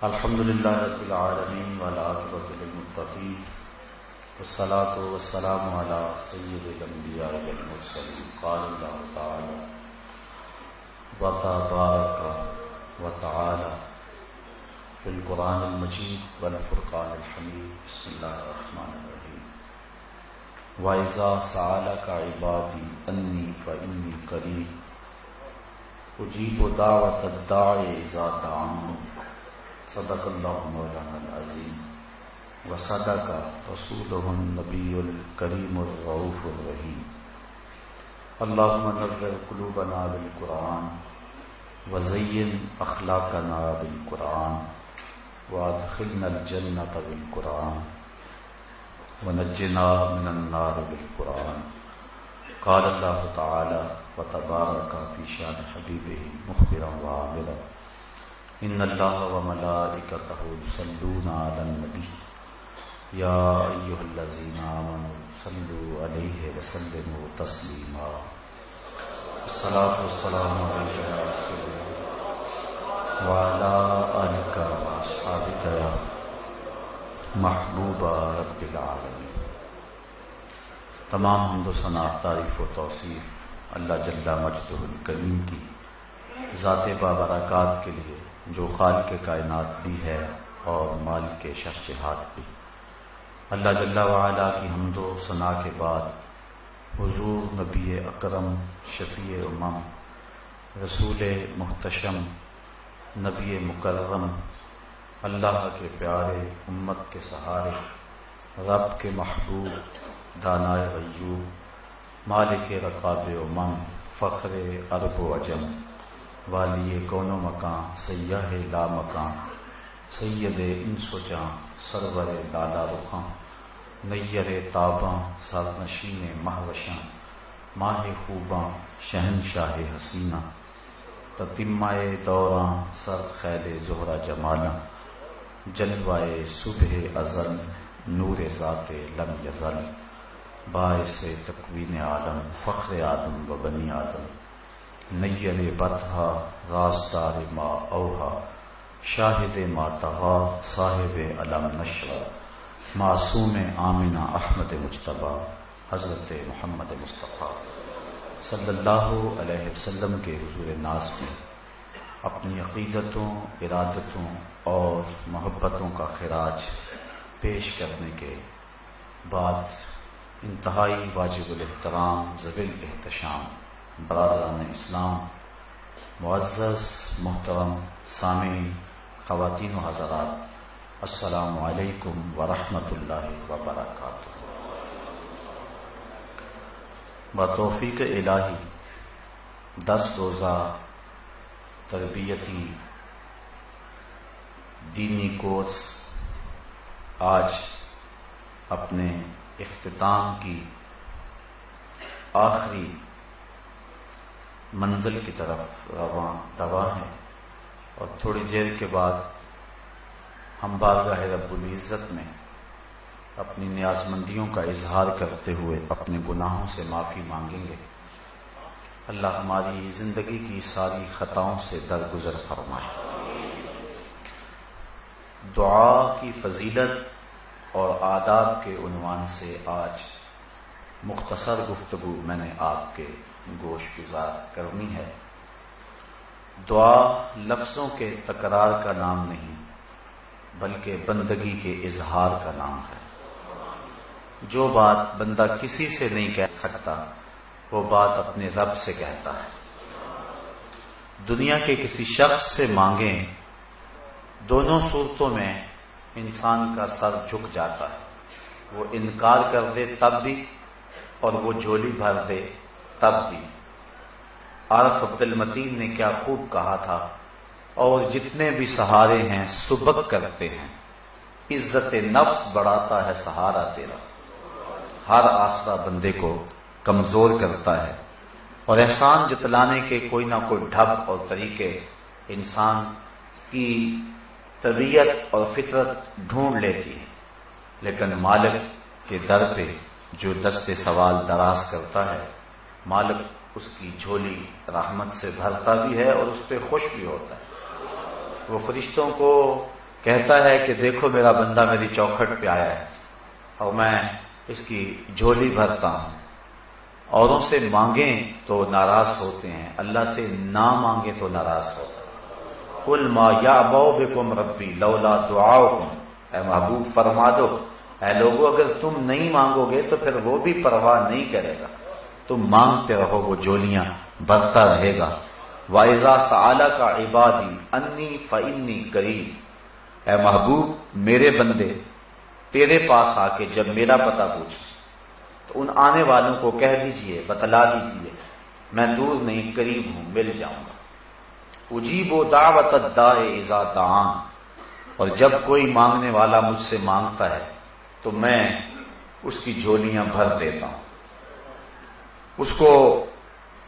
الحمد للہ رب العالمین والعاقبۃ للمتقین والصلاۃ والسلام علی سید الانبیاء والمرسلین قال اللہ تعالی وتبارک وتعالی فی القرآن المجید والفرقان الحمید بسم اللہ الرحمن الرحیم وَإِذَا سَأَلَكَ عِبَادِي أَنِّي فَإِنِّي قَرِيبٌ أُجِيبُ دَعْوَةَ الدَّاعِ إِذَا دَعَانِ صدق اللہ مولانا العظیم وصدق رسولہ النبی الکریم الرؤوف الرحیم اللہم نور قلوبنا بالقرآن وزین اخلاقنا بالقرآن وادخلنا الجنة بالقرآن ونجنا من النار بالقرآن قال اللہ تعالی وتبارک فی شان حبیبہ مخبرا وعامرا ان اللہ وملائکتہ یصلون علی النبی یا ایھا الذین آمنوا صلوا علیہ وسلموا تسلیما الصلاۃ والسلام علیک یا رسول اللہ وعلی آلک واصحابک یا محبوب رب العالمین۔ تمام حمد و ثنا، تعریف و توصیف اللہ جل مجدہ الکریم کی ذات بابرکات کے لیے جو خالق کائنات بھی ہے اور مالک شرچہات بھی۔ اللہ جل وعلا کی حمد و ثنا کے بعد حضور نبی اکرم شفیع امم رسول محتشم نبی مکرم اللہ کے پیارے امت کے سہارے رب کے محبوب دانائے غیوب مالک رقاب امم فخر عرب و عجم والی کون و مکان سیاہ لا مکان سید انس و جاں سرور لالا رخاں نیر تاباں سرنشین مہوشاں ماہ خوباں شہنشاہ حسینہ تتمائے دوراں سر خیل زہرہ جمالاں جلوائے صبح ازل نور ذات لم یزل باعث تکوین عالم فخر آدم و بنی آدم نیر بطحا راستار ما اوہا شاہد ما تغا صاحب علم نشر معصوم آمنہ احمد مجتبی حضرت محمد مصطفیٰ صلی اللہ علیہ وسلم کے حضور ناز میں اپنی عقیدتوں ارادتوں اور محبتوں کا خراج پیش کرنے کے بعد انتہائی واجب الاحترام ذوی الاحتشام برادران اسلام معزز محترم سامعین خواتین و حضرات السلام علیکم ورحمۃ اللہ وبرکاتہ۔ بتوفیق الہی 10 روزہ تربیتی دینی کورس آج اپنے اختتام کی آخری منزل کی طرف رواں دوا ہیں، اور تھوڑی دیر کے بعد ہم بارگاہ رب العزت میں اپنی نیازمندیوں کا اظہار کرتے ہوئے اپنے گناہوں سے معافی مانگیں گے۔ اللہ ہماری زندگی کی ساری خطاؤں سے درگزر فرمائے۔ دعا کی فضیلت اور آداب کے عنوان سے آج مختصر گفتگو میں نے آپ کے گوش گزار کرنی ہے۔ دعا لفظوں کے تکرار کا نام نہیں بلکہ بندگی کے اظہار کا نام ہے۔ جو بات بندہ کسی سے نہیں کہہ سکتا وہ بات اپنے رب سے کہتا ہے۔ دنیا کے کسی شخص سے مانگیں، دونوں صورتوں میں انسان کا سر جھک جاتا ہے۔ وہ انکار کر دے تب بھی اور وہ جھولی بھر دے تب بھی۔ عارف عبد المتین نے کیا خوب کہا تھا، اور جتنے بھی سہارے ہیں سبک کرتے ہیں، عزت نفس بڑھاتا ہے سہارا تیرا۔ ہر آسرا بندے کو کمزور کرتا ہے، اور احسان جتلانے کے کوئی نہ کوئی ڈھب اور طریقے انسان کی طبیعت اور فطرت ڈھونڈ لیتی ہے، لیکن مالک کے در پہ جو دست سوال دراز کرتا ہے، مالک اس کی جھولی رحمت سے بھرتا بھی ہے اور اس پہ خوش بھی ہوتا ہے۔ وہ فرشتوں کو کہتا ہے کہ دیکھو میرا بندہ میری چوکھٹ پہ آیا ہے اور میں اس کی جھولی بھرتا ہوں. اوروں سے مانگیں تو ناراض ہوتے ہیں، اللہ سے نہ مانگیں تو ناراض ہوتے ہیں. قل ما یعبؤ بکم ربی لولا دعاؤکم، اے محبوب فرما دو اے لوگو اگر تم نہیں مانگو گے تو پھر وہ بھی پرواہ نہیں کرے گا، تم مانگتے رہو وہ جھولیاں بھرتا رہے گا. وَإِذَا سَأَلَكَ عِبَادِي أَنِّي فَإِنِّي قَرِيبٌ، اے محبوب میرے بندے تیرے پاس آ کے جب میرا پتہ پوچھیں تو ان آنے والوں کو کہہ دیجئے، بتلا دیجئے میں دور نہیں قریب ہوں، مل جاؤں گا. اجیب دعوت الداع اذا دعان، اور جب کوئی مانگنے والا مجھ سے مانگتا ہے تو میں اس کی جھولیاں بھر دیتا ہوں، اس کو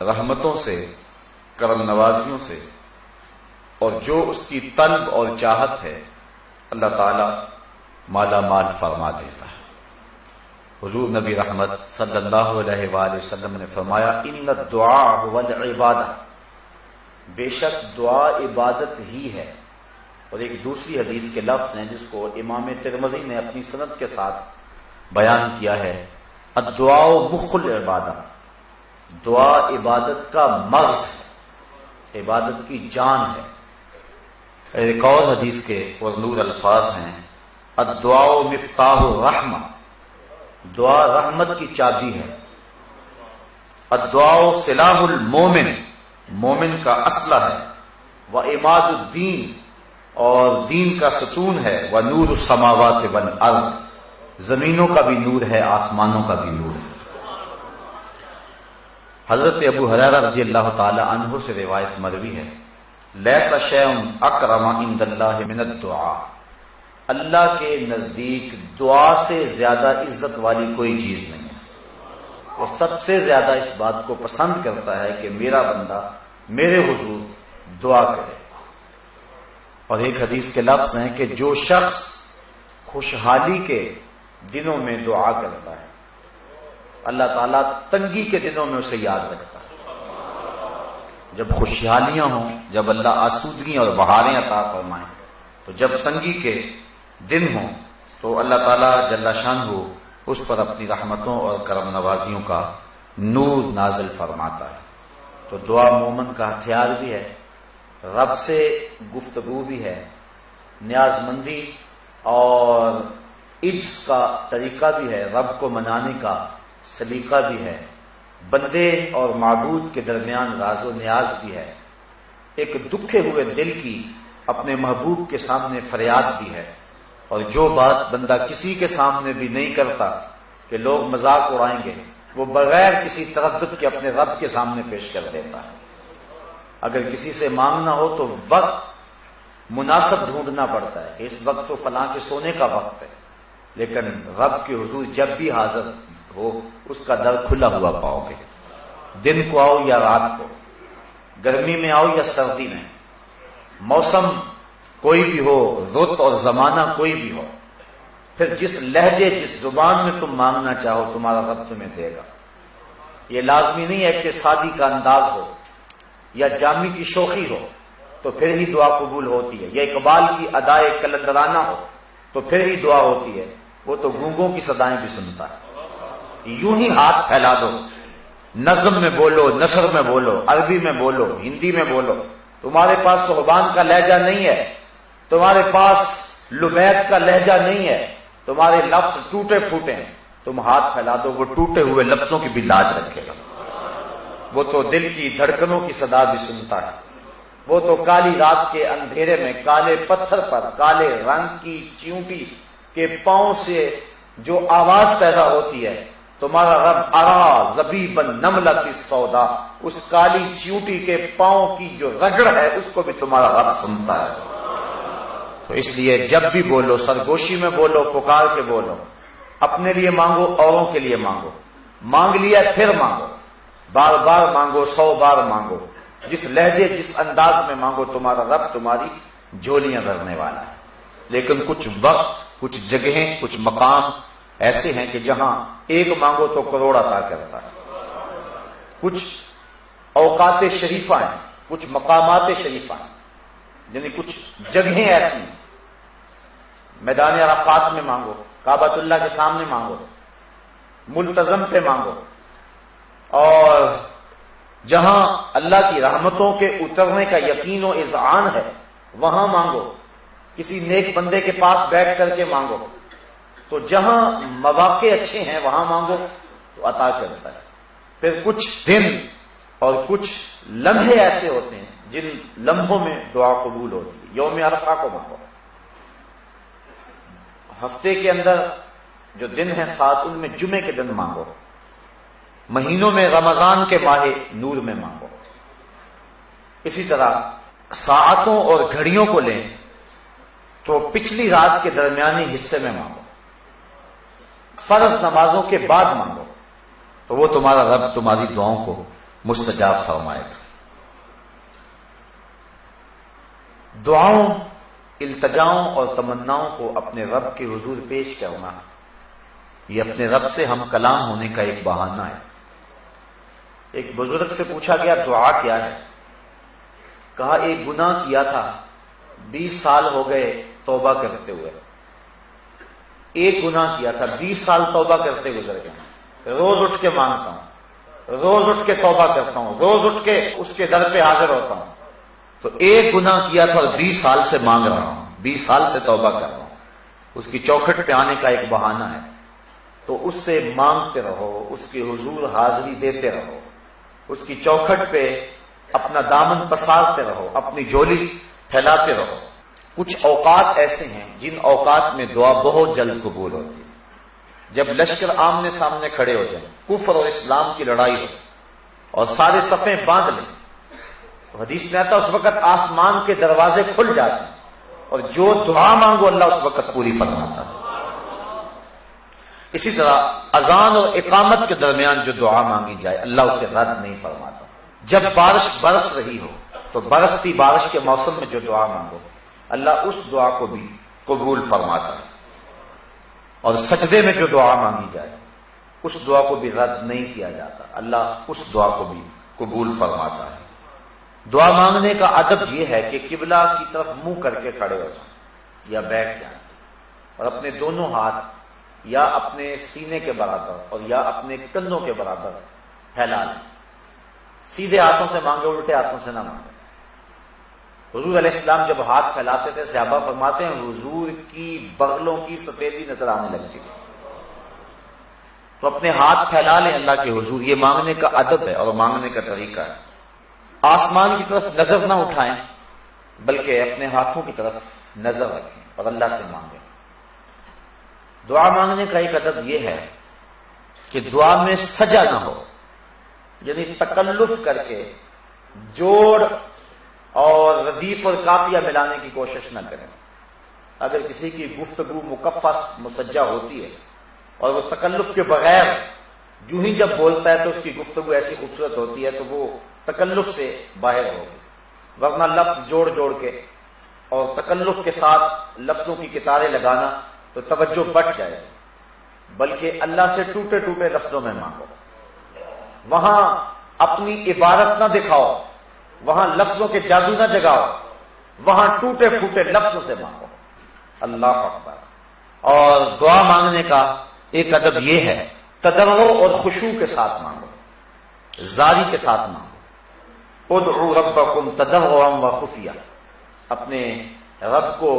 رحمتوں سے، کرم نوازیوں سے، اور جو اس کی طلب اور چاہت ہے اللہ تعالی مالا مال فرما دیتا ہے. حضور نبی رحمت صلی اللہ علیہ وآلہ وسلم نے فرمایا ان الدعاء هو العبادہ، بے شک دعا عبادت ہی ہے. اور ایک دوسری حدیث کے لفظ ہیں جس کو امام ترمذی نے اپنی سند کے ساتھ بیان کیا ہے، الدعاء مخ العبادہ، دعا عبادت کا مغز ہے، عبادت کی جان ہے. ایک اور حدیث کے پرنور الفاظ ہیں الدعاء مفتاح الرحمہ، دعا رحمت کی چابی ہے. الدعاء سلاح المومن، مومن کا اسلحہ ہے. وعماد الدین، اور دین کا ستون ہے. ونور السماوات والارض، زمینوں کا بھی نور ہے، آسمانوں کا بھی نور ہے. حضرت ابو ہریرہ رضی اللہ تعالی عنہ سے روایت مروی ہے لیس شیء اکرم عند اللہ من الدعاء، اللہ کے نزدیک دعا سے زیادہ عزت والی کوئی چیز نہیں ہے. وہ سب سے زیادہ اس بات کو پسند کرتا ہے کہ میرا بندہ میرے حضور دعا کرے. اور ایک حدیث کے لفظ ہیں کہ جو شخص خوشحالی کے دنوں میں دعا کرتا ہے اللہ تعالیٰ تنگی کے دنوں میں اسے یاد رکھتا ہے. جب خوشحالیاں ہوں، جب اللہ آسودگی اور بہاریں عطا فرمائیں، تو جب تنگی کے دن ہوں تو اللہ تعالیٰ جل شانہ اس پر اپنی رحمتوں اور کرم نوازیوں کا نور نازل فرماتا ہے. تو دعا مومن کا ہتھیار بھی ہے، رب سے گفتگو بھی ہے، نیاز مندی اور عجز کا طریقہ بھی ہے، رب کو منانے کا سلیقہ بھی ہے، بندے اور معبود کے درمیان راز و نیاز بھی ہے، ایک دکھے ہوئے دل کی اپنے محبوب کے سامنے فریاد بھی ہے. اور جو بات بندہ کسی کے سامنے بھی نہیں کرتا کہ لوگ مذاق اڑائیں گے، وہ بغیر کسی تردد کے اپنے رب کے سامنے پیش کر دیتا ہے. اگر کسی سے مانگنا ہو تو وقت مناسب ڈھونڈنا پڑتا ہے کہ اس وقت تو فلاں کے سونے کا وقت ہے، لیکن رب کے حضور جب بھی حاضر ہو اس کا در کھلا ہوا پاؤ گے. دن کو آؤ یا رات کو، گرمی میں آؤ یا سردی میں، موسم کوئی بھی ہو، رت اور زمانہ کوئی بھی ہو، پھر جس لہجے جس زبان میں تم مانگنا چاہو تمہارا رب تمہیں دے گا. یہ لازمی نہیں ہے کہ شادی کا انداز ہو یا جامی کی شوخی ہو تو پھر ہی دعا قبول ہوتی ہے، یا اقبال کی ادائے کلندرانہ ہو تو پھر ہی دعا ہوتی ہے. وہ تو گونگوں کی صدائیں بھی سنتا ہے. یوں ہی ہاتھ پھیلا دو، نظم میں بولو، نثر میں بولو، عربی میں بولو، ہندی میں بولو. تمہارے پاس صحبان کا لہجہ نہیں ہے، تمہارے پاس لبید کا لہجہ نہیں ہے، تمہارے لفظ ٹوٹے پھوٹے ہیں، تم ہاتھ پھیلا دو، وہ ٹوٹے ہوئے لفظوں کی بھی لاج رکھے گا. وہ تو دل کی دھڑکنوں کی صدا بھی سنتا ہے. وہ تو کالی رات کے اندھیرے میں کالے پتھر پر کالے رنگ کی چیونٹی کے پاؤں سے جو آواز پیدا ہوتی ہے، تمہارا رب ارا زبیبا نملۃ السودا، اس کالی چیونٹی کے پاؤں کی جو رگڑ ہے اس کو بھی تمہارا رب سنتا ہے. تو اس لیے جب بھی بولو سرگوشی میں بولو، پکار کے بولو، اپنے لیے مانگو، اوروں کے لیے مانگو. مانگ لیا پھر مانگو، بار بار مانگو، 100 بار مانگو، جس لہجے جس انداز میں مانگو تمہارا رب تمہاری جھولیاں بھرنے والا ہے. لیکن کچھ وقت، کچھ جگہیں، کچھ مقام ایسے ہیں کہ جہاں ایک مانگو تو کروڑ عطا کرتا ہے. کچھ اوقات شریفہ ہیں، کچھ مقامات شریفہ ہیں، یعنی کچھ جگہیں ایسی ہیں میدان عرفات میں مانگو، کعبۃ اللہ کے سامنے مانگو، ملتزم پہ مانگو، اور جہاں اللہ کی رحمتوں کے اترنے کا یقین و اذعان ہے وہاں مانگو، کسی نیک بندے کے پاس بیٹھ کر کے مانگو، تو جہاں مواقع اچھے ہیں وہاں مانگو تو عطا کرتا ہے۔ پھر کچھ دن اور کچھ لمحے ایسے ہوتے ہیں جن لمحوں میں دعا قبول ہوتی ہے۔ یوم عرفہ کو مانگو، ہفتے کے اندر جو دن ہیں 7 ان میں جمعے کے دن مانگو، مہینوں میں رمضان کے ماہ نور میں مانگو۔ اسی طرح ساعتوں اور گھڑیوں کو لیں تو پچھلی رات کے درمیانی حصے میں مانگو، فرض نمازوں کے بعد مانگو تو وہ تمہارا رب تمہاری دعاؤں کو مستجاب فرمائے گا۔ دعاؤں، التجاؤں اور تمناؤں کو اپنے رب کے حضور پیش کرنا، یہ اپنے رب سے ہم کلام ہونے کا ایک بہانہ ہے۔ ایک بزرگ سے پوچھا گیا دعا کیا ہے؟ کہا ایک گناہ کیا تھا، 20 سال ہو گئے توبہ کرتے ہوئے، ایک گناہ کیا تھا 20 سال توبہ کرتے گزر گئے، روز اٹھ کے مانگتا ہوں، روز اٹھ کے توبہ کرتا ہوں، روز اٹھ کے اس کے در پہ حاضر ہوتا ہوں، تو ایک گناہ کیا تھا اور 20 سال سے مانگ رہا ہوں، 20 سال سے توبہ کر رہا ہوں۔ اس کی چوکھٹ پہ آنے کا ایک بہانہ ہے، تو اس سے مانگتے رہو، اس کے حضور حاضری دیتے رہو، اس کی چوکھٹ پہ اپنا دامن پسارتے رہو، اپنی جھولی پھیلاتے رہو۔ کچھ اوقات ایسے ہیں جن اوقات میں دعا بہت جلد قبول ہوتی ہے۔ جب لشکر آمنے سامنے کھڑے ہو جائیں، کفر اور اسلام کی لڑائی ہو اور سارے صفیں باندھ لیں، تو حدیث میں آتا ہے اس وقت آسمان کے دروازے کھل جاتے ہیں اور جو دعا مانگو اللہ اس وقت پوری فرماتا ہے۔ اسی طرح اذان اور اقامت کے درمیان جو دعا مانگی جائے اللہ اسے رد نہیں فرماتا۔ جب بارش برس رہی ہو تو برستی بارش کے موسم میں جو دعا مانگو اللہ اس دعا کو بھی قبول فرماتا ہے، اور سجدے میں جو دعا مانگی جائے اس دعا کو بھی رد نہیں کیا جاتا، اللہ اس دعا کو بھی قبول فرماتا ہے۔ دعا مانگنے کا ادب یہ ہے کہ قبلہ کی طرف منہ کر کے کھڑے ہو جائیں یا بیٹھ جائیں اور اپنے دونوں ہاتھ یا اپنے سینے کے برابر اور یا اپنے کندھوں کے برابر پھیلا لیں۔ سیدھے ہاتھوں سے مانگے، الٹے ہاتھوں سے نہ مانگے۔ حضور علیہ السلام جب ہاتھ پھیلاتے تھے صحابہ فرماتے ہیں حضور کی بغلوں کی سفیدی نظر آنے لگتی تھی۔ تو اپنے ہاتھ پھیلا لیں اللہ کے حضور، یہ مانگنے کا ادب ہے اور مانگنے کا طریقہ ہے۔ آسمان کی طرف نظر نہ اٹھائیں بلکہ اپنے ہاتھوں کی طرف نظر رکھیں اور اللہ سے مانگیں۔ دعا مانگنے کا ایک ادب یہ ہے کہ دعا میں سجا نہ ہو، یعنی تکلف کر کے جوڑ اور ردیف اور قافیہ ملانے کی کوشش نہ کریں۔ اگر کسی کی گفتگو مکفّہ مسجع ہوتی ہے اور وہ تکلف کے بغیر جو ہی جب بولتا ہے تو اس کی گفتگو ایسی خوبصورت ہوتی ہے تو وہ تکلف سے باہر ہوگی، ورنہ لفظ جوڑ جوڑ کے اور تکلف کے ساتھ لفظوں کی کتاریں لگانا تو توجہ بٹ جائے، بلکہ اللہ سے ٹوٹے ٹوٹے لفظوں میں مانگو، وہاں اپنی عبارت نہ دکھاؤ، وہاں لفظوں کے جادو نہ جگاؤ، وہاں ٹوٹے پھوٹے لفظوں سے مانگو۔ اللہ اکبر۔ اور دعا مانگنے کا ایک ادب یہ ہے تضرع اور خشوع کے ساتھ مانگو، زاری کے ساتھ مانگو۔ ادعوا ربکم تضرعا وخفیہ، اپنے رب کو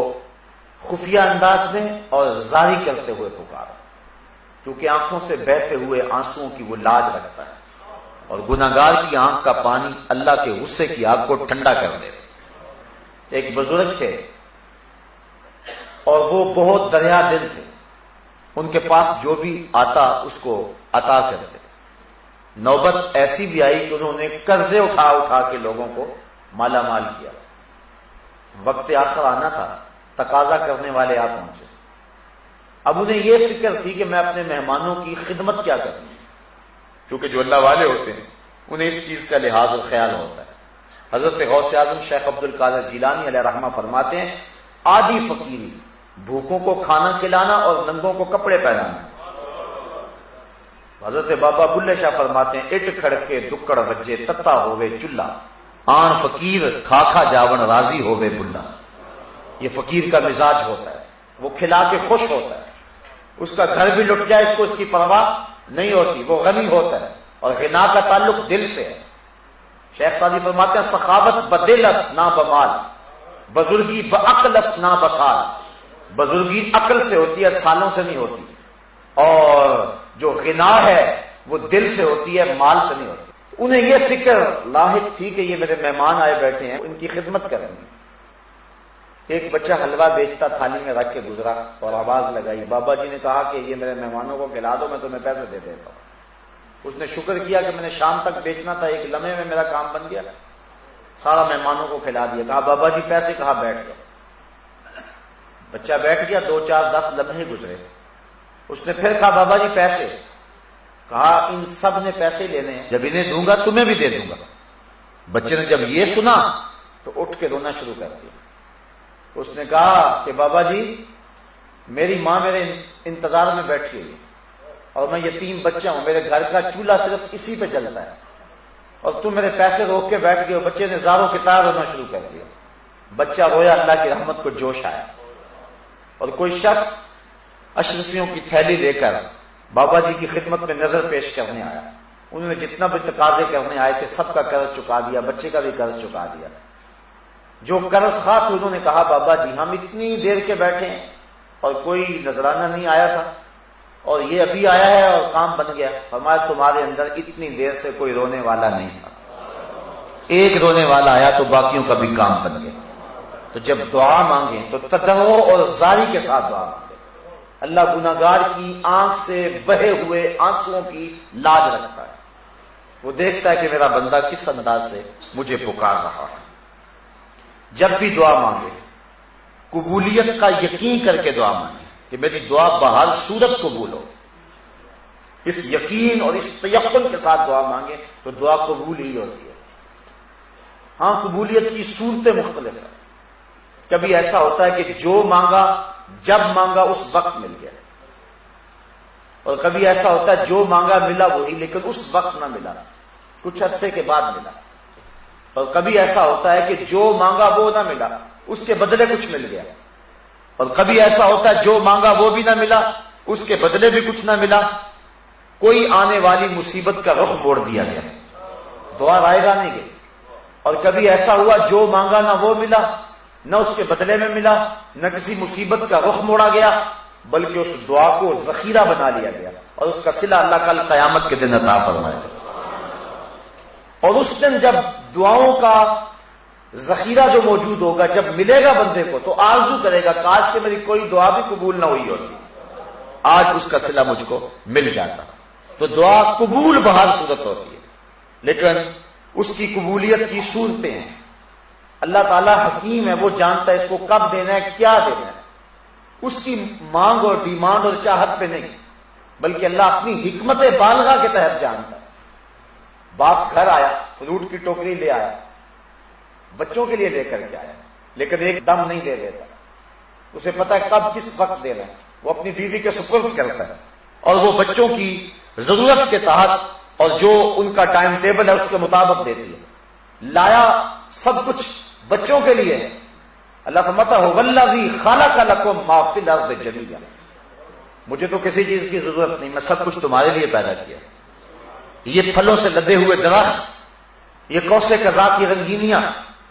خفیہ انداز میں اور زاری کرتے ہوئے پکارو، کیونکہ آنکھوں سے بہتے ہوئے آنسوؤں کی وہ لاج رکھتا ہے، اور گناہگار کی آنکھ کا پانی اللہ کے غصے کی آگ کو ٹھنڈا کر دے۔ ایک بزرگ تھے اور وہ بہت دریا دل تھے، ان کے پاس جو بھی آتا اس کو عطا کرتے۔ نوبت ایسی بھی آئی کہ انہوں نے قرضے اٹھا اٹھا کے لوگوں کو مالا مال کیا۔ وقت آخر آنا تھا، تقاضا کرنے والے آ پہنچے۔ اب انہیں یہ فکر تھی کہ میں اپنے مہمانوں کی خدمت کیا کروں، کیونکہ جو اللہ والے ہوتے ہیں انہیں اس چیز کا لحاظ اور خیال ہوتا ہے۔ حضرت غوث اعظم شیخ عبد القادر جیلانی علیہ رحمہ فرماتے ہیں آدھی فقیری بھوکوں کو کھانا کھلانا اور ننگوں کو کپڑے پہنانا۔ حضرت بابا بلے شاہ فرماتے ہیں اٹ کھڑکے دکڑ وجے تتا ہوئے چلہ، آن فقیر کھا کھا جاون راضی ہوئے بلا۔ یہ فقیر کا مزاج ہوتا ہے وہ کھلا کے خوش ہوتا ہے، اس کا گھر بھی لٹ جائے اس کو اس کی پرواہ نہیں ہوتی، وہ غنی ہوتا ہے، اور غنا کا تعلق دل سے ہے۔ شیخ سعدی فرماتے ہیں سخاوت بدل است نہ بمال، بزرگی بعقل است نہ بسال، بزرگی عقل سے ہوتی ہے، سالوں سے نہیں ہوتی، اور جو غنا ہے وہ دل سے ہوتی ہے، مال سے نہیں ہوتی۔ انہیں یہ فکر لاحق تھی کہ یہ میرے مہمان آئے بیٹھے ہیں، ان کی خدمت کریں گے۔ ایک بچہ حلوہ بیچتا تھالی میں رکھ کے گزرا اور آواز لگائی، بابا جی نے کہا کہ یہ میرے مہمانوں کو کھلا دو، میں تمہیں پیسے دے دیتا ہوں۔ اس نے شکر کیا کہ میں نے شام تک بیچنا تھا، ایک لمحے میں میرا کام بن گیا، سارا مہمانوں کو کھلا دیا۔ کہا بابا جی پیسے، کہا بیٹھ گئے۔ بچہ بیٹھ گیا، 2 4 10 لمحے گزرے، اس نے پھر کہا بابا جی پیسے، کہا ان سب نے پیسے لینے ہیں، جب انہیں دوں گا تمہیں بھی دے دوں گا۔ بچے نے جب یہ سنا تو اٹھ کے رونا شروع کر دیا۔ اس نے کہا کہ بابا جی میری ماں میرے انتظار میں بیٹھی ہوئی اور میں یتیم بچہ ہوں، میرے گھر کا چولہا صرف اسی پہ جلتا ہے، اور تم میرے پیسے روک کے بیٹھ گئے ہو۔ بچے نے زاروں کی طرح رونا شروع کر دیا۔ بچہ رویا، اللہ کی رحمت کو جوش آیا، اور کوئی شخص اشرفیوں کی تھیلی لے کر بابا جی کی خدمت میں نظر پیش کرنے آیا۔ انہوں نے جتنا بھی تقاضے کرنے آئے تھے سب کا قرض چکا دیا، بچے کا بھی قرض چکا دیا۔ جو قرض خواہ تھے انہوں نے کہا بابا جی ہم اتنی دیر کے بیٹھے ہیں اور کوئی نذرانہ نہیں آیا تھا، اور یہ ابھی آیا ہے اور کام بن گیا۔ فرمایا تمہارے اندر اتنی دیر سے کوئی رونے والا نہیں تھا، ایک رونے والا آیا تو باقیوں کا بھی کام بن گیا۔ تو جب دعا مانگیں تو تضرع اور زاری کے ساتھ دعا مانگیں۔ اللہ گناہگار کی آنکھ سے بہے ہوئے آنسوؤں کی لاج رکھتا ہے، وہ دیکھتا ہے کہ میرا بندہ کس انداز سے مجھے پکار رہا ہے۔ جب بھی دعا مانگے قبولیت کا یقین کر کے دعا مانگے کہ میری دعا بہر صورت قبول ہو، اس یقین اور اس تیقن کے ساتھ دعا مانگے تو دعا قبول ہی ہوتی ہے۔ ہاں قبولیت کی صورتیں مختلف ہیں، کبھی ایسا ہوتا ہے کہ جو مانگا جب مانگا اس وقت مل گیا، اور کبھی ایسا ہوتا ہے جو مانگا ملا وہی لیکن اس وقت نہ ملا، کچھ عرصے کے بعد ملا، اور کبھی ایسا ہوتا ہے کہ جو مانگا وہ نہ ملا، اس کے بدلے کچھ مل گیا، اور کبھی ایسا ہوتا ہے جو مانگا وہ بھی نہ ملا، اس کے بدلے بھی کچھ نہ ملا، کوئی آنے والی مصیبت کا رخ موڑ دیا گیا، دعا رائے گا نہیں گئی۔ اور کبھی ایسا ہوا جو مانگا نہ وہ ملا، نہ اس کے بدلے میں ملا، نہ کسی مصیبت کا رخ موڑا گیا، بلکہ اس دعا کو ذخیرہ بنا لیا گیا، اور اس کا صلہ اللہ کل قیامت کے دن عطا فرمائے گا۔ اور اس دن جب دعاؤں کا ذخیرہ جو موجود ہوگا، جب ملے گا بندے کو تو آرزو کرے گا کاش کہ میری کوئی دعا بھی قبول نہ ہوئی ہوتی، آج اس کا صلہ مجھ کو مل جاتا۔ تو دعا قبول بہر صورت ہوتی ہے، لیکن اس کی قبولیت کی صورتیں ہیں۔ اللہ تعالیٰ حکیم ہے، وہ جانتا ہے اس کو کب دینا ہے، کیا دینا ہے، اس کی مانگ اور ڈیمانڈ اور چاہت پہ نہیں، بلکہ اللہ اپنی حکمت بالغہ کے تحت جانتا ہے۔ باپ گھر آیا، فروٹ کی ٹوکری لے آیا، بچوں کے لیے لے کر کے آیا، لیکن ایک دم نہیں دے دیتا، اسے پتا ہے کب کس وقت دینا ہے، وہ اپنی بیوی کے سپرد کرتا ہے، اور وہ بچوں کی ضرورت کے تحت اور جو ان کا ٹائم ٹیبل ہے اس کے مطابق دیتی ہے۔ لایا سب کچھ بچوں کے لیے، اللہ فرماتا ہے والذی خلق لکم ما فی الارض جمیعا، مجھے تو کسی چیز کی ضرورت نہیں، میں سب کچھ تمہارے لیے پیدا کیا۔ یہ پھلوں سے لدے ہوئے درخت، یہ کوسے قضا کی رنگینیاں،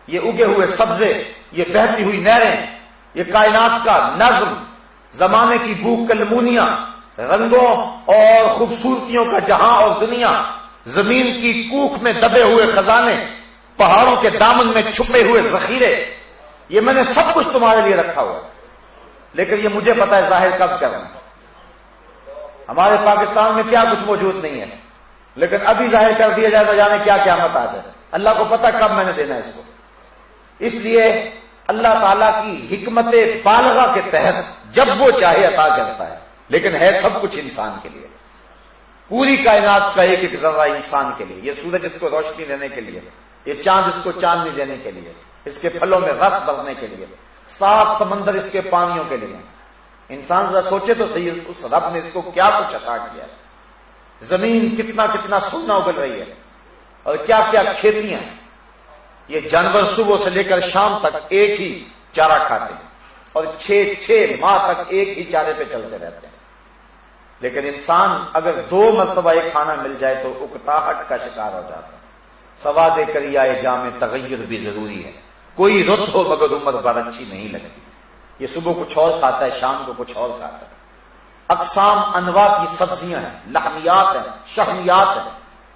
یہ اگے ہوئے سبزے، یہ بہتی ہوئی نہریں، یہ کائنات کا نظم، زمانے کی بو کلمونیاں، رنگوں اور خوبصورتیوں کا جہاں اور دنیا، زمین کی کوکھ میں دبے ہوئے خزانے، پہاڑوں کے دامن میں چھپے ہوئے ذخیرے، یہ میں نے سب کچھ تمہارے لیے رکھا ہوا، لیکن یہ مجھے پتا ہے ظاہر کب کرنا ہے۔ ہمارے پاکستان میں کیا کچھ موجود نہیں ہے، لیکن ابھی ظاہر کر دیا جائے تو جانے کیا قیامت آ جائے، اللہ کو پتا کب میں نے دینا ہے اس کو۔ اس لیے اللہ تعالیٰ کی حکمت بالغہ کے تحت جب وہ چاہے عطا کرتا ہے، لیکن ہے سب کچھ انسان کے لیے، پوری کائنات کا ایک ایک ذرہ انسان کے لیے، یہ سورج اس کو روشنی دینے کے لیے، یہ چاند اس کو چاندنی دینے کے لیے، اس کے پھلوں میں رس بھرنے کے لیے، 7 سمندر اس کے پانیوں کے لیے۔ انسان ذرا سوچے تو صحیح، اس رب نے اس کو کیا کچھ عطا کیا ہے، زمین کتنا کتنا سونا اگل رہی ہے، اور کیا کیا کھیتیاں، یہ جانور صبح سے لے کر شام تک ایک ہی چارہ کھاتے ہیں، اور 6 ماہ تک ایک ہی چارے پہ چلتے رہتے ہیں. لیکن انسان اگر 2 مرتبہ ایک کھانا مل جائے تو اکتاہٹ کا شکار ہو جاتا ہے. سواد کریائے جام تغیر بھی ضروری ہے. کوئی رت ہو مگر عمر بھر اچھی نہیں لگتی. یہ صبح کچھ اور کھاتا ہے، شام کو کچھ اور کھاتا ہے. اقسام انواع کی سبزیاں ہیں، لحمیات ہیں، شحمیات ہیں.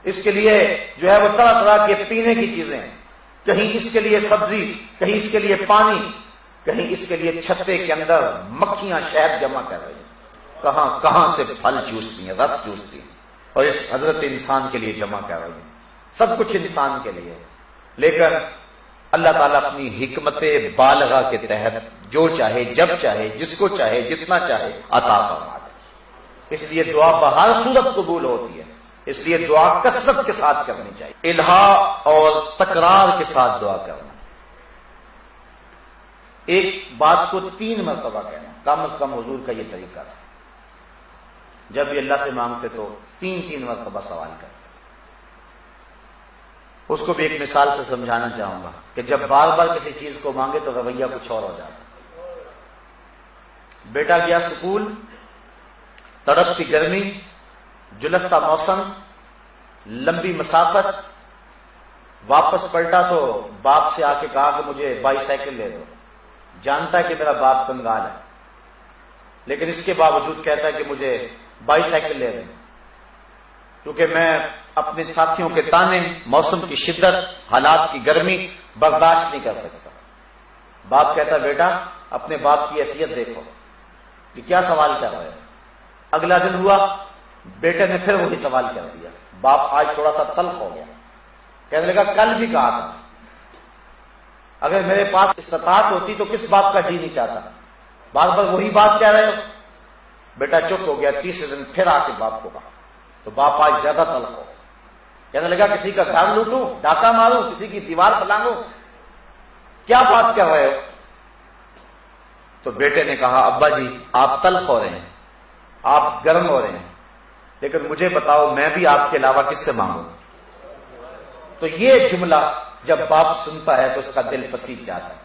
اس کے لیے جو ہے وہ طرح طرح کے پینے کی چیزیں ہیں. کہیں اس کے لیے سبزی، کہیں اس کے لیے پانی، کہیں اس کے لیے چھتے کے اندر مکھیاں شہد جمع کر رہی ہیں. کہاں سے پھل چوستی ہیں، رس چوستی ہیں، اور اس حضرت انسان کے لیے جمع کر رہی ہیں. سب کچھ انسان کے لیے. لیکن اللہ تعالیٰ اپنی حکمت بالغہ کے تحت جو چاہے، جب چاہے، جس کو چاہے، جتنا چاہے عطا فرما دے. اس لیے دعا بہر صورت قبول ہوتی ہے. اس لیے دعا کثرت کے ساتھ کرنی چاہیے، الہا اور تکرار کے ساتھ دعا کرنا. ایک بات کو 3 مرتبہ کہنا، کم از کم حضور کا یہ طریقہ تھا. جب بھی اللہ سے مانگتے تو 3 مرتبہ سوال کرتے. اس کو بھی ایک مثال سے سمجھانا چاہوں گا کہ جب بار بار کسی چیز کو مانگے تو رویہ کچھ اور ہو جاتا. بیٹا گیا سکول، تڑپتی گرمی، جلستا موسم، لمبی مسافت، واپس پلٹا تو باپ سے آ کے کہا کہ مجھے بائی سائیکل لے دو. جانتا ہے کہ میرا باپ کنگال ہے، لیکن اس کے باوجود کہتا ہے کہ مجھے بائی سائیکل لے دیں، کیونکہ میں اپنے ساتھیوں کے تانے، موسم کی شدت، حالات کی گرمی برداشت نہیں کر سکتا. باپ کہتا بیٹا اپنے باپ کی حیثیت دیکھو، یہ کیا سوال کر رہے ہیں. اگلا دن ہوا، بیٹے نے پھر وہی سوال کر دیا. باپ آج تھوڑا سا تلخ ہو گیا، کہنے لگا کل بھی کہا تھا، اگر میرے پاس استطاعت ہوتی تو کس بات کا جی نہیں چاہتا، بار بار وہی بات کہہ رہے ہو. بیٹا چپ ہو گیا. تیسرے دن پھر آ کے باپ کو کہا تو باپ آج زیادہ تلخ ہو، کہنے لگا کسی کا گھر لوٹوں، ڈاکہ ماروں، کسی کی دیوار پلانگوں، کیا بات کر رہے ہو. تو بیٹے نے کہا ابا جی آپ تلخ ہو رہے ہیں، آپ گرم ہو رہے ہیں، لیکن مجھے بتاؤ میں بھی آپ کے علاوہ کس سے مانگوں. تو یہ جملہ جب باپ سنتا ہے تو اس کا دل پسیج جاتا ہے.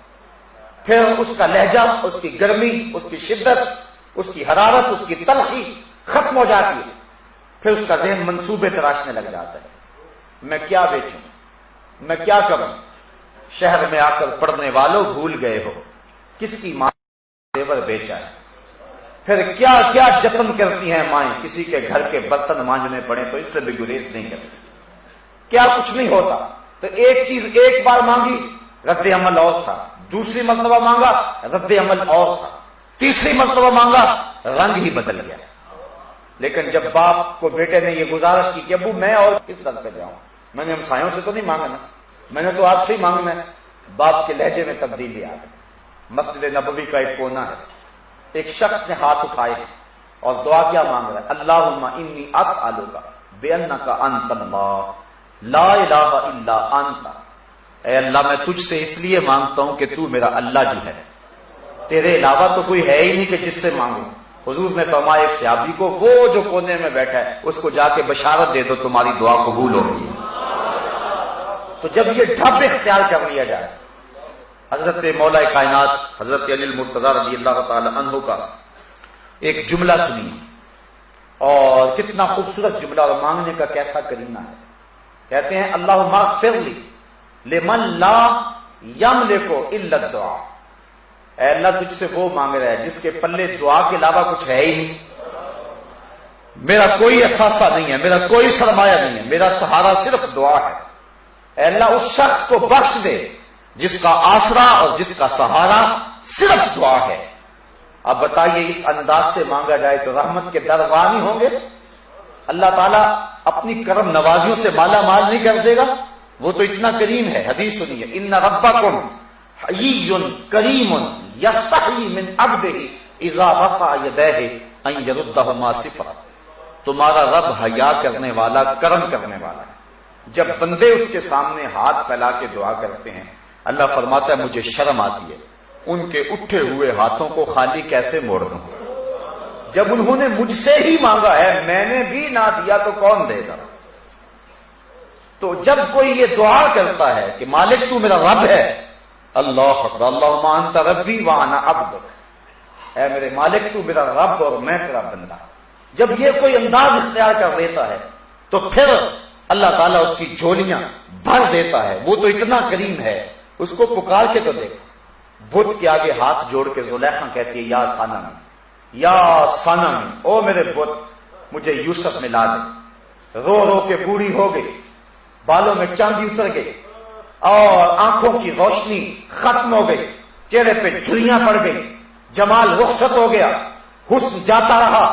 پھر اس کا لہجہ، اس کی گرمی، اس کی شدت، اس کی حرارت، اس کی تلخی ختم ہو جاتی ہے. پھر اس کا ذہن منصوبے تراشنے لگ جاتا ہے. میں کیا بیچوں، میں کیا کروں. شہر میں آ کر پڑھنے والوں بھول گئے ہو کس کی ماں زیور بیچا ہے. پھر کیا کیا جتن کرتی ہیں مائیں، کسی کے گھر کے برتن مانجنے پڑے تو اس سے بھی گریز نہیں کرتی. کیا کچھ نہیں ہوتا. تو ایک چیز ایک بار مانگی، رد عمل اور تھا. دوسری مرتبہ مانگا، رد عمل اور تھا. تیسری مرتبہ مانگا، رنگ ہی بدل گیا. لیکن جب باپ کو بیٹے نے یہ گزارش کی کہ ابو میں اور کس در پہ جاؤں، میں نے ہمسایوں سے تو نہیں مانگنا، میں نے تو آپ سے ہی مانگنا ہے. باپ کے لہجے میں تبدیلی آ گئی. مسجد نبوی کا ایک کونا ہے، ایک شخص نے ہاتھ اٹھائے اور دعا کیا مانگ رہا ہے. اللہم انی اسألک بانک انت اللہ لا الہ الا انت. اے اللہ میں تجھ سے اس لیے مانگتا ہوں کہ تو میرا اللہ جو ہے، تیرے علاوہ تو کوئی ہے ہی نہیں کہ جس سے مانگوں. حضور نے فرمایا ایک صحابی کو، وہ جو کونے میں بیٹھا ہے اس کو جا کے بشارت دے دو تمہاری دعا قبول ہوگی. تو جب یہ ڈھب اختیار کر لیا جائے، حضرت مولا کائنات حضرت علی المرتضی رضی اللہ تعالی عنہ کا ایک جملہ سنی، اور کتنا خوبصورت جملہ اور مانگنے کا کیسا کرینہ ہے. کہتے ہیں اللہم اغفر لی لمن لا یملک الا الدعاء. اے اللہ تجھ سے وہ مانگ رہا ہے جس کے پلے دعا کے علاوہ کچھ ہے ہی نہیں. میرا کوئی اثاثہ نہیں ہے، میرا کوئی سرمایہ نہیں ہے، میرا سہارا صرف دعا ہے. اے اللہ اس شخص کو بخش دے جس کا آسرا اور جس کا سہارا صرف دعا ہے. اب بتائیے اس انداز سے مانگا جائے تو رحمت کے دربار نہیں ہوں گے؟ اللہ تعالیٰ اپنی کرم نوازیوں سے مالا مال نہیں کر دے گا؟ وہ تو اتنا کریم ہے. حدیث سنیے، ان ربکم حیی کریم یستحیی من عبدہ اذا رفع یدیہ ان یردہما صفرا. تمہارا رب حیا کرنے والا، کرم کرنے والا ہے. جب بندے اس کے سامنے ہاتھ پھیلا کے دعا کرتے ہیں، اللہ فرماتا ہے مجھے شرم آتی ہے ان کے اٹھے ہوئے ہاتھوں کو خالی کیسے موڑ دوں. جب انہوں نے مجھ سے ہی مانگا ہے، میں نے بھی نہ دیا تو کون دے گا. تو جب کوئی یہ دعا کرتا ہے کہ مالک تو میرا رب ہے، اللہ اکبر، اللہم انت ربی وانا عبدک، اے میرے مالک تو میرا رب اور میں تیرا بندہ. جب یہ کوئی انداز اختیار کر لیتا ہے تو پھر اللہ تعالیٰ اس کی جھولیاں بھر دیتا ہے. وہ تو اتنا کریم ہے, اس کو پکار کے تو دیکھ. بت کے آگے ہاتھ جوڑ کے زلیخا کہتی ہے یا صنم, یا صنم, او میرے بت مجھے یوسف ملا دے. رو رو کے بوڑھی ہو گئی, بالوں میں چاندی اتر گئی اور آنکھوں کی روشنی ختم ہو گئی, چہرے پہ جھریاں پڑ گئی, جمال رخصت ہو گیا, حسن جاتا رہا,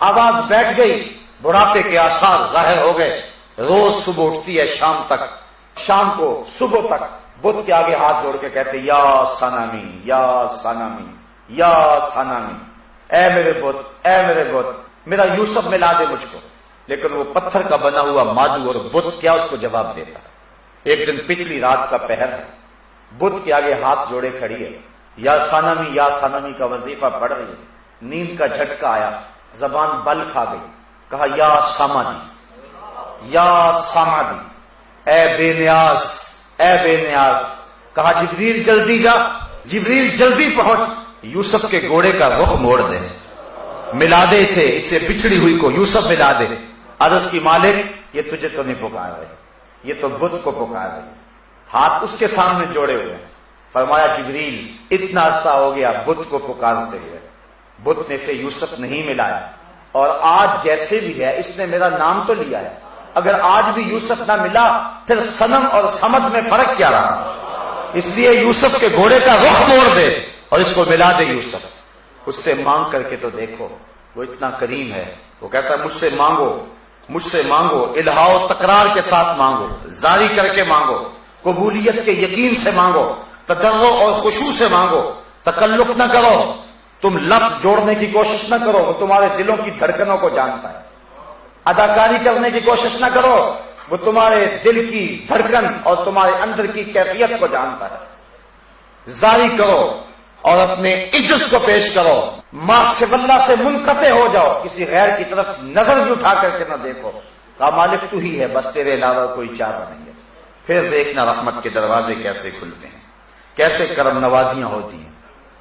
آواز بیٹھ گئی, بڑھاپے کے آثار ظاہر ہو گئے. روز صبح اٹھتی ہے شام تک, شام کو صبح تک بت کے آگے ہاتھ جوڑ کے کہتے یا سنامی, یا سنامی, یا سنامی, اے میرے بت, اے میرے بت میرا یوسف ملا دے مجھ کو. لیکن وہ پتھر کا بنا ہوا مادو اور بت کیا اس کو جواب دیتا. ایک دن پچھلی رات کا پہر ہے, بت کے آگے ہاتھ جوڑے کھڑی ہے, یا سانمی کا وظیفہ پڑھ رہی ہے. نیند کا جھٹکا آیا, زبان بل کھا گئی, کہا یا سامادی, یا سامادی, اے بے نیاز, اے بے نیاز. کہا جبریل جلدی جا, جبریل جلدی پہنچ, یوسف کے گھوڑے کا رخ موڑ دے, ملا دے اسے بچھڑی ہوئی کو یوسف ملا دے. عرض کی مالک یہ تجھے تو نہیں پکار رہے, یہ تو بت کو پکار رہے. ہاتھ اس کے سامنے جوڑے ہوئے ہیں. فرمایا جبریل اتنا عرصہ ہو گیا بت کو پکارتے ہوئے, بت نے اسے یوسف نہیں ملایا, اور آج جیسے بھی ہے اس نے میرا نام تو لیا ہے. اگر آج بھی یوسف نہ ملا پھر صنم اور صمد میں فرق کیا رہا؟ اس لیے یوسف کے گھوڑے کا رخ موڑ دے اور اس کو ملا دے یوسف. اس سے مانگ کر کے تو دیکھو, وہ اتنا کریم ہے. وہ کہتا ہے مجھ سے مانگو, مجھ سے مانگو, الہا و تکرار کے ساتھ مانگو, زاری کر کے مانگو, قبولیت کے یقین سے مانگو, تضرع اور خشوع سے مانگو, تکلف نہ کرو, تم لفظ جوڑنے کی کوشش نہ کرو, وہ تمہارے دلوں کی دھڑکنوں کو جانتا ہے. اداکاری کرنے کی کوشش نہ کرو, وہ تمہارے دل کی دھڑکن اور تمہارے اندر کی کیفیت کو جانتا ہے. زاری کرو اور اپنے عجز کو پیش کرو, ما سو اللہ سے منقطع ہو جاؤ, کسی غیر کی طرف نظر بھی اٹھا کر کے نہ دیکھو. کہا مالک تو ہی ہے, بس تیرے علاوہ کوئی چارہ نہیں ہے. پھر دیکھنا رحمت کے دروازے کیسے کھلتے ہیں, کیسے کرم نوازیاں ہوتی ہیں.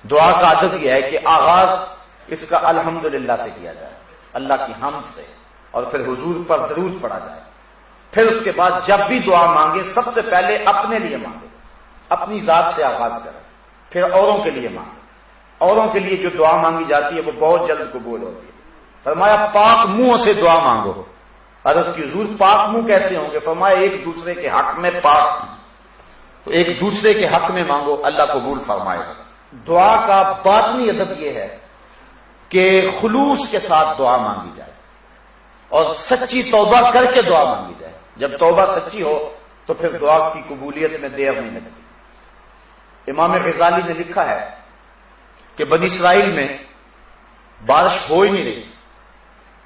دعا کا عادت یہ ہے کہ آغاز اس کا الحمدللہ سے کیا جائے, اللہ کی حمد سے, اور پھر حضور پر درود پڑھا جائے. پھر اس کے بعد جب بھی دعا مانگے سب سے پہلے اپنے لیے مانگے, اپنی ذات سے آغاز کرے, پھر اوروں کے لیے مانگے. اوروں کے لیے جو دعا مانگی جاتی ہے وہ بہت جلد قبول ہوتی ہے. فرمایا پاک منہوں سے دعا مانگو. عرض کی حضور پاک منہ کیسے ہوں گے؟ فرمایا ایک دوسرے کے حق میں پاک, تو ایک دوسرے کے حق میں مانگو, اللہ قبول فرمائے گا. دعا کا باطنی ادب یہ ہے کہ خلوص کے ساتھ دعا مانگی جائے اور سچی توبہ کر کے دعا مانگی جائے. جب توبہ سچی ہو تو پھر دعا کی قبولیت میں دیر نہیں لگتی. امام غزالی نے لکھا ہے کہ بنی اسرائیل میں بارش ہو ہی نہیں رہی.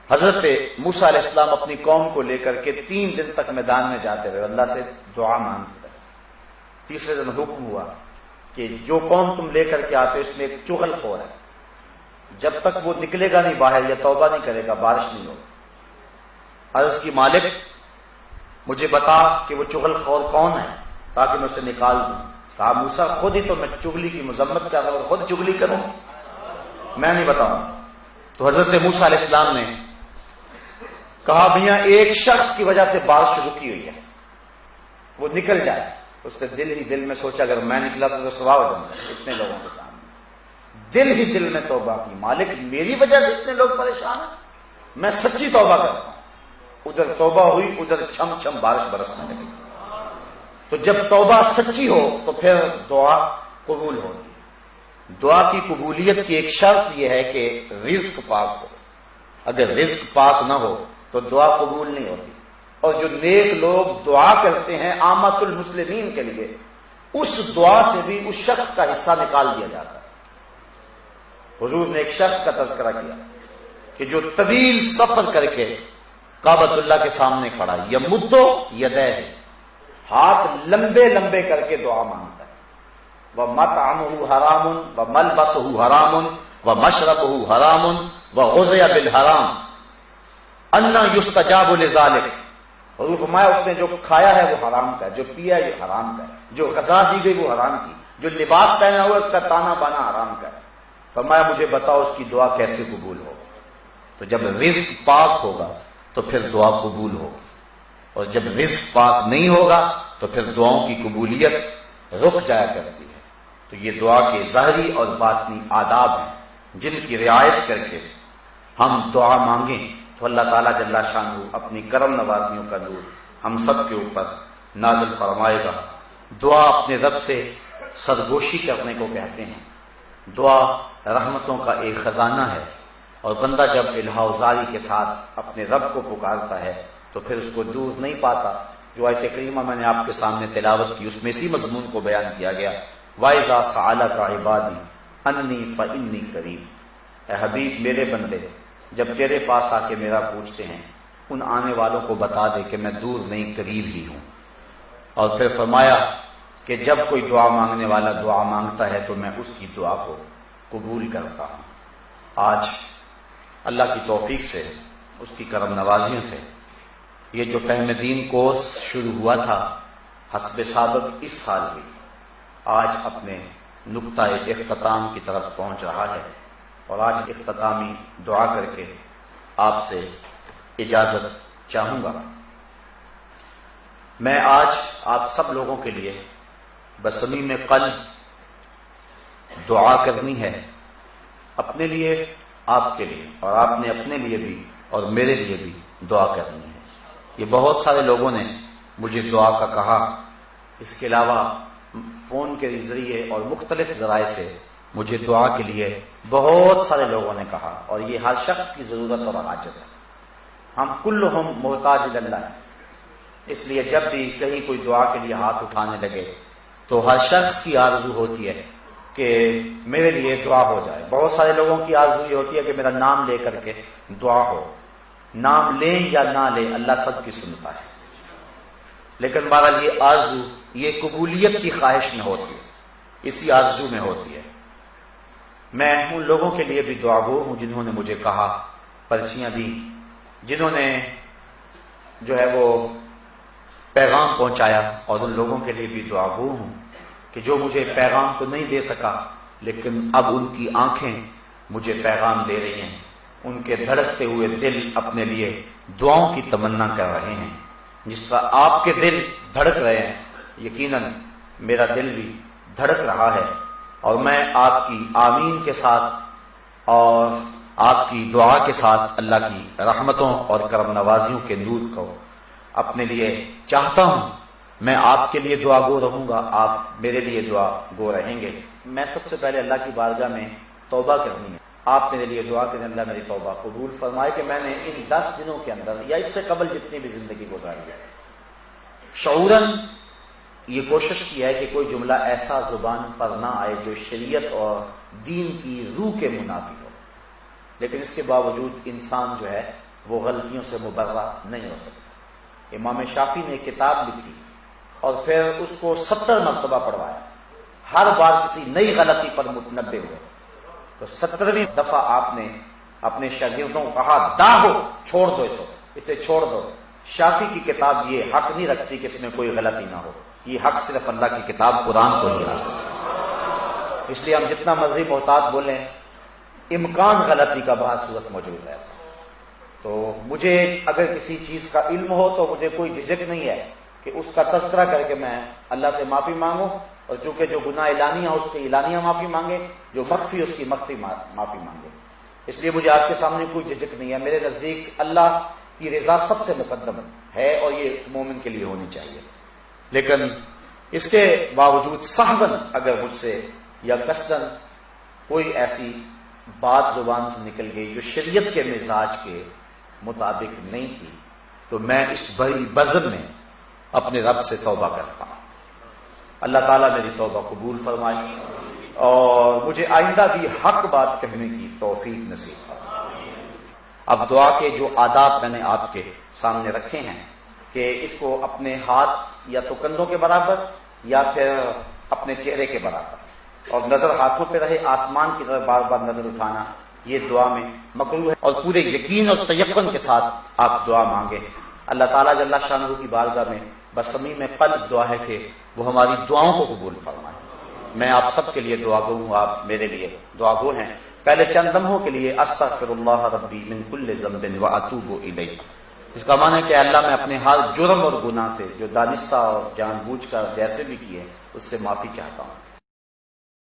حضرت موسیٰ علیہ السلام اپنی قوم کو لے کر کے 3 دن تک میدان میں جاتے رہے, اللہ سے دعا مانگتے رہے. تیسرے دن حکم ہوا کہ جو قوم تم لے کر کے آتے اس میں ایک چغل خور ہے, جب تک وہ نکلے گا نہیں باہر یا توبہ نہیں کرے گا بارش نہیں ہوگی. عرض کی مالک مجھے بتا کہ وہ چغل خور کون ہے تاکہ میں اسے نکال دوں. کہا موسیٰ خود ہی تو میں چغلی کی مذمت کر رہا ہوں, خود چغلی کروں, میں نہیں بتاؤں. تو حضرت موسیٰ علیہ السلام نے کہا بھیا ایک شخص کی وجہ سے بارش رکی ہوئی ہے, وہ نکل جائے. اس نے دل ہی دل میں سوچا اگر میں نکلا تو سوا ہو جاؤں گا اتنے لوگوں کے سامنے. دل ہی دل میں توبہ کی, مالک میری وجہ سے اتنے لوگ پریشان ہیں, میں سچی توبہ کرتا ہوں. ادھر توبہ ہوئی, ادھر چھم چھم بارش برسنے لگی. تو جب توبہ سچی ہو تو پھر دعا قبول ہوتی ہے. دعا کی قبولیت کی ایک شرط یہ ہے کہ رزق پاک ہو. اگر رزق پاک نہ ہو تو دعا قبول نہیں ہوتی. اور جو نیک لوگ دعا کرتے ہیں عامت المسلمین کے لیے, اس دعا سے بھی اس شخص کا حصہ نکال دیا جاتا ہے. حضور نے ایک شخص کا تذکرہ کیا کہ جو طویل سفر کر کے کعبۃ اللہ کے سامنے کھڑا, یمدو یدیہ, ہاتھ لمبے لمبے کر کے دعا مانگتا ہے. وَمَطْعَمُهُ حَرَامٌ وَمَلْبَسُهُ حَرَامٌ وَمَشْرَبُهُ حَرَامٌ وَغُذِيَ بِالْحَرَامِ أَنَّ يُسْتَجَابُ لِذَلِكَ. حضور فرمایا اس نے جو کھایا ہے وہ حرام کا ہے, جو پیا ہے یہ حرام کا ہے, جو غذا دی گئی وہ حرام کی, جو لباس پہنا ہوا اس کا تانا بانا حرام کا ہے. فرمایا مجھے بتاؤ اس کی دعا کیسے قبول ہو؟ تو جب رزق پاک ہوگا تو پھر دعا قبول ہوگی، اور جب رزق پاک نہیں ہوگا تو پھر دعاؤں کی قبولیت رک جایا کرتی ہے۔ تو یہ دعا کے ظاہری اور باطنی آداب ہیں جن کی رعایت کر کے ہم دعا مانگیں تو اللہ تعالیٰ جل شانہ اپنی کرم نوازیوں کا نور ہم سب کے اوپر نازل فرمائے گا۔ دعا اپنے رب سے سرگوشی کرنے کو کہتے ہیں۔ دعا رحمتوں کا ایک خزانہ ہے، اور بندہ جب الہوزاری کے ساتھ اپنے رب کو پکارتا ہے تو پھر اس کو دور نہیں پاتا۔ جو آیت کریمہ میں نے آپ کے سامنے تلاوت کی، اس میں اسی مضمون کو بیان کیا گیا، وَإِذَا سَأَلَكَ عِبَادِي أَنِّي فَإِنِّي قَرِيبٌ۔ اے حبیب میرے بندے جب تیرے پاس آ کے میرا پوچھتے ہیں، ان آنے والوں کو بتا دے کہ میں دور نہیں قریب ہی ہوں۔ اور پھر فرمایا کہ جب کوئی دعا مانگنے والا دعا مانگتا ہے تو میں اس کی دعا کو قبول کرتا ہوں۔ آج اللہ کی توفیق سے، اس کی کرم نوازیوں سے، یہ جو فہم دین کورس شروع ہوا تھا حسب سابق اس سال بھی، آج اپنے نقطہ اختتام کی طرف پہنچ رہا ہے، اور آج اختتامی دعا کر کے آپ سے اجازت چاہوں گا۔ میں آج آپ سب لوگوں کے لیے بصمیم قلب دعا کرنی ہے، اپنے لیے، آپ کے لیے، اور آپ نے اپنے لیے بھی اور میرے لیے بھی دعا کرنی ہے۔ یہ بہت سارے لوگوں نے مجھے دعا کا کہا، اس کے علاوہ فون کے ذریعے اور مختلف ذرائع سے مجھے دعا کے لیے بہت سارے لوگوں نے کہا، اور یہ ہر شخص کی ضرورت اور حاجت ہے۔ ہم کلہم محتاج اللہ ہیں، اس لیے جب بھی کہیں کوئی دعا کے لیے ہاتھ اٹھانے لگے تو ہر شخص کی آرزو ہوتی ہے کہ میرے لیے دعا ہو جائے۔ بہت سارے لوگوں کی آرزو یہ ہوتی ہے کہ میرا نام لے کر کے دعا ہو۔ نام لیں یا نہ لیں اللہ سب کی سنتا ہے، لیکن بہرحال یہ آرزو، یہ قبولیت کی خواہش میں ہوتی ہے، اسی آرزو میں ہوتی ہے۔ میں ان لوگوں کے لیے بھی دعا گو ہوں جنہوں نے مجھے کہا، پرچیاں دی، جنہوں نے جو ہے وہ پیغام پہنچایا، اور ان لوگوں کے لیے بھی دعا گو ہوں کہ جو مجھے پیغام تو نہیں دے سکا لیکن اب ان کی آنکھیں مجھے پیغام دے رہی ہیں، ان کے دھڑکتے ہوئے دل اپنے لیے دعاؤں کی تمنا کر رہے ہیں۔ جس طرح آپ کے دل دھڑک رہے ہیں، یقیناً میرا دل بھی دھڑک رہا ہے، اور میں آپ کی آمین کے ساتھ اور آپ کی دعا کے ساتھ اللہ کی رحمتوں اور کرم نوازیوں کے نور کو اپنے لیے چاہتا ہوں۔ میں آپ کے لیے دعا گو رہوں گا، آپ میرے لیے دعا گو رہیں گے۔ میں سب سے پہلے اللہ کی بارگاہ میں توبہ کرنی ہے، آپ میرے لیے دعا کریں اللہ میری توبہ قبول فرمائے کہ میں نے ان 10 دنوں کے اندر یا اس سے قبل جتنی بھی زندگی گزاری ہے، شعوراً یہ کوشش کی ہے کہ کوئی جملہ ایسا زبان پر نہ آئے جو شریعت اور دین کی روح کے منافی ہو، لیکن اس کے باوجود انسان جو ہے وہ غلطیوں سے مبرہ نہیں ہو سکتا۔ امام شافعی نے کتاب لکھی اور پھر اس کو 70 مرتبہ پڑھوایا، ہر بار کسی نئی غلطی پر متنبہ ہوئے، تو 17ویں دفعہ آپ نے اپنے شاگردوں کو کہا داہو، چھوڑ دو اسے چھوڑ دو۔ شافعی کی کتاب یہ حق نہیں رکھتی کہ اس میں کوئی غلطی نہ ہو، یہ حق صرف اللہ کی کتاب قرآن کو ہی حاصل ہے۔ اس لیے ہم جتنا مرضی محتاط بولیں، امکان غلطی کا بہت صورت موجود ہے۔ تو مجھے اگر کسی چیز کا علم ہو تو مجھے کوئی جھجک نہیں ہے کہ اس کا تذکرہ کر کے میں اللہ سے معافی مانگوں، اور چونکہ جو گناہ اعلانیہ اس کی اعلانیہ معافی مانگے، جو مخفی اس کی مخفی معافی مانگے۔ اس لیے مجھے آپ کے سامنے کوئی جھجک نہیں ہے۔ میرے نزدیک اللہ کی رضا سب سے مقدم ہے، اور یہ مومن کے لیے ہونی چاہیے۔ لیکن اس کے باوجود سہواً اگر مجھ سے یا قصداً کوئی ایسی بات زبان سے نکل گئی جو شریعت کے مزاج کے مطابق نہیں تھی، تو میں اس بڑی بزم میں اپنے رب سے توبہ کرتا ہوں۔ اللہ تعالیٰ میری توبہ قبول فرمائے اور مجھے آئندہ بھی حق بات کہنے کی توفیق نصیب فرمائے۔ اب دعا کے جو آداب میں نے آپ کے سامنے رکھے ہیں کہ اس کو اپنے ہاتھ یا تو کندھوں کے برابر یا پھر اپنے چہرے کے برابر، اور نظر ہاتھوں پہ رہے، آسمان کی طرف بار بار نظر اٹھانا یہ دعا میں مکروہ ہے، اور پورے یقین اور تیقن کے ساتھ آپ دعا مانگیں۔ اللہ تعالیٰ جل شانہ کی بارگاہ میں بصمیم قلب دعا ہے کہ وہ ہماری دعاؤں کو قبول فرمائے۔ میں آپ سب کے لیے دعا گو ہوں، آپ میرے لیے دعا گو ہیں۔ پہلے چند لمحوں کے لیے استغفر اللہ ربی من کل ذنب واتوب الیہ، اس کا معنی ہے کہ اللہ میں اپنے ہر جرم اور گناہ سے جو دانستہ اور جان بوجھ کر جیسے بھی کیے اس سے معافی چاہتا ہوں۔